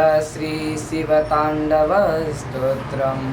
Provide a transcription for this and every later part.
श्री शिवतांडव स्तोत्रम्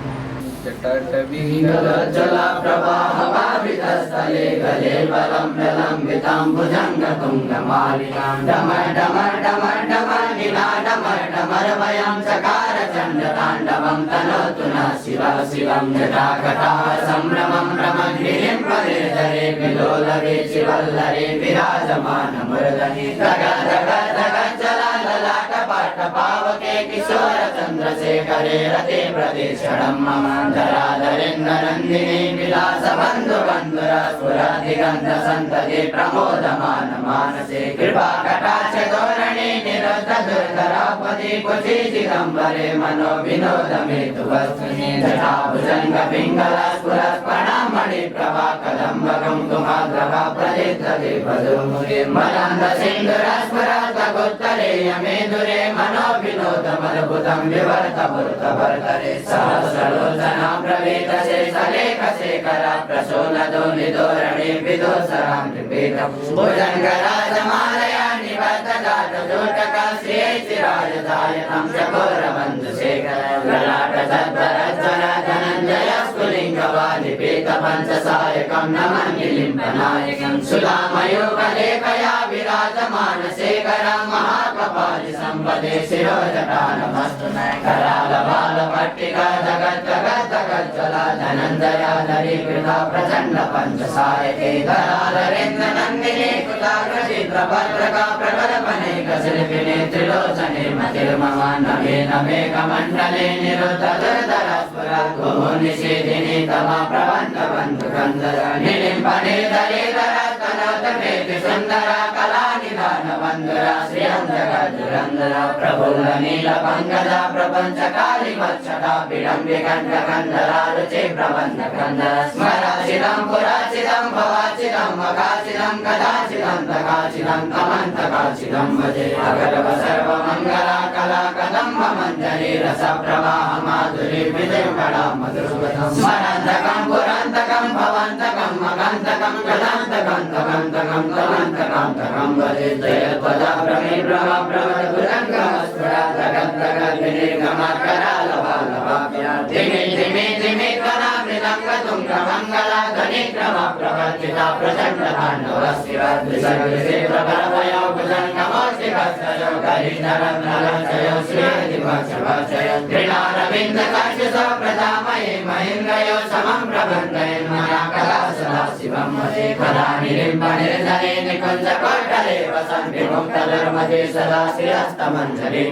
जला प्रवाहवावितस्थले गले बलं विलम्बितां भुजङ्गतुङ्गमालिकां डमर डमर डमर डमर निनादमर डमर वयं चकार चण्डताण्डवं तनोतु नः शिवः शिवं जटाकटाः सम्भ्रमं भ्रमद्भिः पदेधरे विलोलवे चिवल्लरे विराजमानमुरगणे धग धग धग जलाललाटपाटपावके किशोर चन्द्रशेखरे रते प्रदेशणं मम धराधरेन्द्रनन्दिनी विलासबन्धुबन्धुरस्फुरदिगन्ध सन्तते प्रमोदमान मानसे कृपाकटाक्ष धोरणे निरुद्ध दुर्धरापदि कुचि चिदम्बरे मनो विनोदमेतु वस्तुनि जटाभुजङ्ग पिङ्गला स्फुरस्फणामणि प्रभा कदम्ब कुङ्कुमाग्रभा प्रदिद्धते पदुमुखे मलन्द सिन्धुरस्फुरस्तगोत्तरे यमेधुरे मनो विनोदमद्भुतं विवर्त भर्तरे सहस्रलोचना प्रवेतसे सलेखशेखरा प्रशोलदो निदोरणे विदोसरां त्रिपेदं भुजङ्गराजमालया निबद्धजातजोटका श्रीचिराजदायनं चकोरबन्धुशेखर ललाटचद्वरज्जर धनञ्जय स्फुलिङ्गवालिपेत पञ्चसायकं नमन्नि लिम्पनायकं सुधामयोगलेखया विराजमानशेखर महाकपालि सम्पदे शिरोजटानमस्तु करालबालपट्टिका जगत् जगत् जगत् जला धनञ्जया दरीकृता प्रचण्ड पञ्चसायके धराधरेन्द्रनन्दिनी कृताग्रचित्रभद्रका प्रकल्पनेक शिल्पिने त्रिलोचने मतिर्मम नमे नमे कमण्डले निरुद्ध दुर्धरस्फुरद्भुवनिषेधिनि तमा प्रबन्ध बन्धुकन्दर निलिम्पने दरेधर तनोतमेति सुन्दरा कलानिधान बन्धुरा श्रियं जगद्दुरन्धर प्रफुल्ल नीलपङ्कजा प्रपञ्चकालि मच्छटा विडम्बिकण्ठकन्धरा रुचि प्रबन्धकन्धर स्मराचिदं पुराचिदं भवाचिदं मकाचिदं कदाचिदं तकाचिदं कमन्तकाचिदं भजे अगर्व सर्वमङ्गला कला कदम्ब मञ्जरी रसप्रवाह माधुरी विजयपडा मधुरवतं स्मरन्तकं पुरान्तकं भवन्तकं मकान्तकं कदान्तकं तकन्तकं तमन्तकान्तकं भजे जयपदा भ्रमे भ्रम प्रमद भुजङ्गमस्फुरा जगत् जगत् विनिर्गमकरालवालवाप्या धिमे धिमे धिमे कला मृदङ्ग तुङ्ग मङ्गला ध्वनिक्रम प्रवर्तिता प्रचण्ड ताण्डवशिवद्विषगृहे प्रभवयो भुजङ्गमोऽशिवस्तयो करिधरन्नलचयो श्रीदिवचवचयो त्रिणारविन्दकाशिसो प्रजामये महेन्द्रयो समं प्रबन्धयन् मया कला सदा शिवं मते कदा निलिम्पनिर्धने निकुञ्जकोटले वसन् विमुक्तधर्मजे सदा श्रियस्तमञ्जरे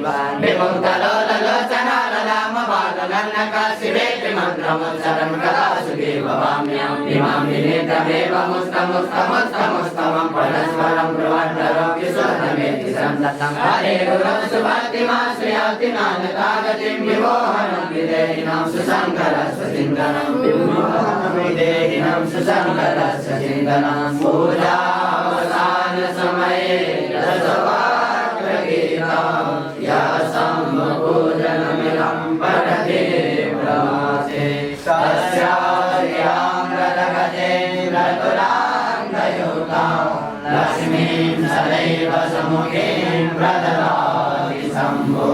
विमुक्तलोललोचना ललाम बालनन्नका शिवेति मन्त्रमुच्चरन् कदा सुखे भवाम्याम् इमां विनीतमेव मुस्तमुस्तमुस्तमुस्तमं परस्परं ब्रुवन्तरो विशोधमेति सन्ततं हरे गुरौ सुभक्तिमा श्रियातिनानतागतिं विमोहनं विदेहिनां सुसङ्करस्य चिन्तनं विमोहनं विदेहिनां सुसङ्करस्य चिन्तनं पूजावसानसमये रसवाक्यगीतं यः सम्पूजनमिदं पठते प्रमासे तस्यां रतगजेन्द्रतुलाङ्गयुक्तां लक्ष्मीं सदैव समुखीं प्रददाति शम्भो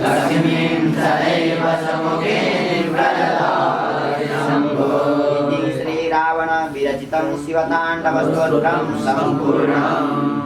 लक्ष्मीं सदैव समुखीं प्रददाति शम्भो श्रीरावण विरचितं शिवताण्डवस्तोत्रं सम्पूर्णम्।